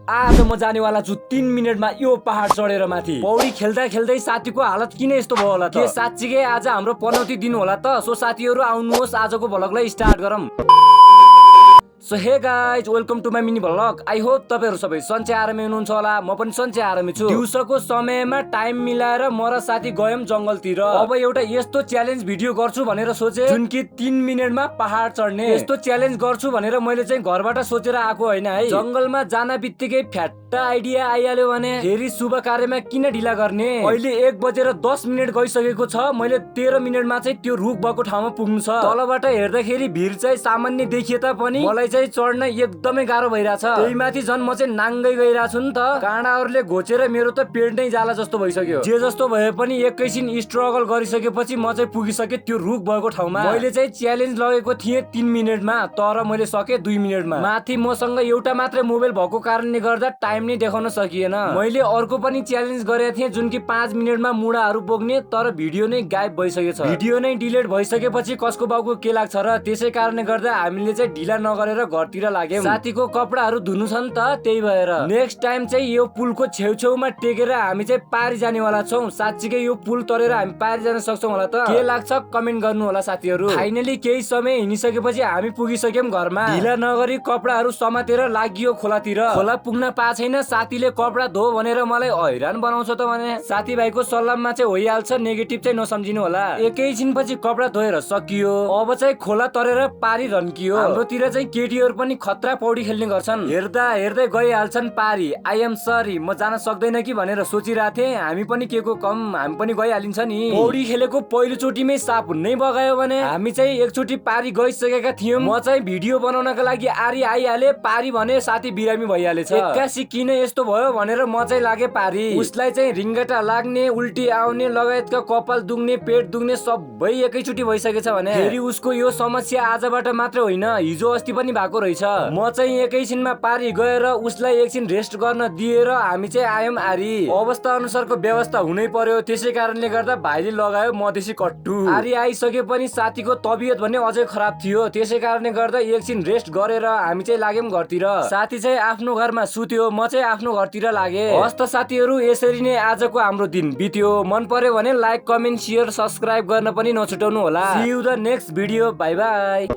आज म जानेवाला छु 3 मिनेटमा यो पहाड चढेर माथि। पौडी खेल्दा खेल्दै साथीको हालत किन यस्तो भयो होला त? के साच्चीकै आज हाम्रो पनौती दिन होला त? सो साथीहरु आउनुहोस् आजको भ्लगलाई स्टार्ट गरौँ। So hey guys, welcome to my mini vlog. I hope तपाईहरु सबै सन्चै आरामै हुनुहुन्छ होला। म पनि सन्चै आरामै छु। दिउँसोको समयमा टाइम मिलाएर म र साथी गयौं जंगलतिर। अब एउटा यस्तो च्यालेन्ज भिडियो गर्छु भनेर सोचे, जुन कि 3 मिनेटमा पहाड चढ्ने। यस्तो च्यालेन्ज गर्छु भनेर मैले चाहिँ घरबाट सोचेर आएको हैन है। जंगलमा जान बित्तिकै फ्याट्ट आइडिया आइहाल्यो भने फेरि शुभ कार्यमा किन ढिला गर्ने? अहिले 1:10 गइसकेको छ। मैले 13 मिनेटमा चाहिँ त्यो रुख भएको ठाउँमा पुग्नु छ। तलबाट हेर्दाखेरि भिर चाहिँ सामान्य देखिए तापनि मलाई चाहिँ चढ्न एकदमै गाह्रो भइराछ। त्यही माथि झन् म चाहिँ नाङ्गै गइरा छु नि त। काँडाहरुले घोचेर मेरो त पेट नै जाला जस्तो भइसक्यो। जे जस्तो भए पनि एकैछिन स्ट्रगल गरिसकेपछि म चाहिँ पुगिसके त्यो रुख भएको ठाउँमा। मैले चाहिँ च्यालेन्ज लगेको थिएँ 3 मिनेटमा, तर मैले सके 2 मिनेटमा। माथि मसँग एउटा मात्रै मोबाइल भएको कारणले गर्दा टाइम नै देखाउन सकिएन। मैले अर्को पनि च्यालेन्ज गरेको थिएँ जुन कि 5 मिनेटमा मुढाहरु बोक्ने, तर भिडियो नै गायब भइसकेछ। भिडियो नै डिलिट भइसकेपछि कसको बाउको के लाग्छ र? त्यसै कारणले गर्दा हामीले चाहिँ ढिला नगरेर घरतिर लाग्यौं। साथीको कपडाहरु धुनु छ नि त, त्यही भएर नेक्स्ट टाइम चाहिँ यो पुलको छेउछेउमा टेकेर हामी चाहिँ पारी जानेवाला छौं। साच्चीकै यो पुल तरेर हामी पारी जान सक्छौं होला त? के लाग्छ कमेन्ट गर्नु होला साथीहरु। फाइनली केही समय हिँडिसकेपछि हामी पुगिसक्यौं घरमा। ढिला नगरी कपडाहरु समातेर लागियो खोलातिर। खोला पुग्न पा छैन। साथीले कपडा धो भनेर मलाई हैरान बनाउँछ त भने। साथीभाइको सल्लाहमा चाहिँ होइहाल्छ, नेगेटिभ चाहिँ नसम्झिनु होला। एकैछिनपछि कपडा धोएर सकियो। अब चाहिँ खोला तरेर पारी रन्कियो। हाम्रोतिर चाहिँ केटीहरु पनि खतरा पौडी खेल्ने गर्छन्। हेर्दा हेर्दै गइहाल्छन् पारी। आई एम सरी, म जान सक्दैन कि भनेर सोचिरहेको थिएँ। हामी पनि के को कम, हामी पनि गइहालिन्छ नि। पौडी खेलेको पहिलो चोटीमै साप नै बगायो भने हामी चाहिँ एकचोटी पारी गइसकेका थियौं। म चाहिँ भिडियो बनाउनका लागि आरी आइहाले, पारी भने साथी बिरामी भइहालेछ। एक्कासी किन यस्तो भयो भनेर म चाहिँ लागे पारी। उसलाई चाहिँ रिङ्गटा लाग्ने, उल्टी आउने लगायतका कपाल दुख्ने, पेट दुख्ने सबै एकैचोटी भइसकेछ भने फेरि उसको यो समस्या आजबाट मात्र होइन, हिजो अस्ति पनि भएको रहेछ। म चाहिँ एकैछिनमा पारी गएर उसलाई एकछिन रेस्ट गर्न दिएर हामी चाहिँ आयौं आरी। अवस्था अनुसारको व्यवस्था हुनै पर्यो, त्यसै कारणले गर्दा भाइले लगायो मधेसी कट्टु। आरी आइसके पनि साथीको तबियत भने अझै खराब थियो, त्यसै कारणले गर्दा एकछिन रेस्ट गरेर हामी चाहिँ लाग्यौं घरतिर। साथी चाहिँ आफ्नो घरमा सुत्यो, म चाहिँ आफ्नो घरतिर लागे। हस्त साथीहरु, यसरी नै आजको हाम्रो दिन बित्यो। मन पर्यो भने लाइक, कमेन्ट, शेयर, सब्स्क्राइब गर्न पनि नछुटाउनु होला। See you the next video. Bye by.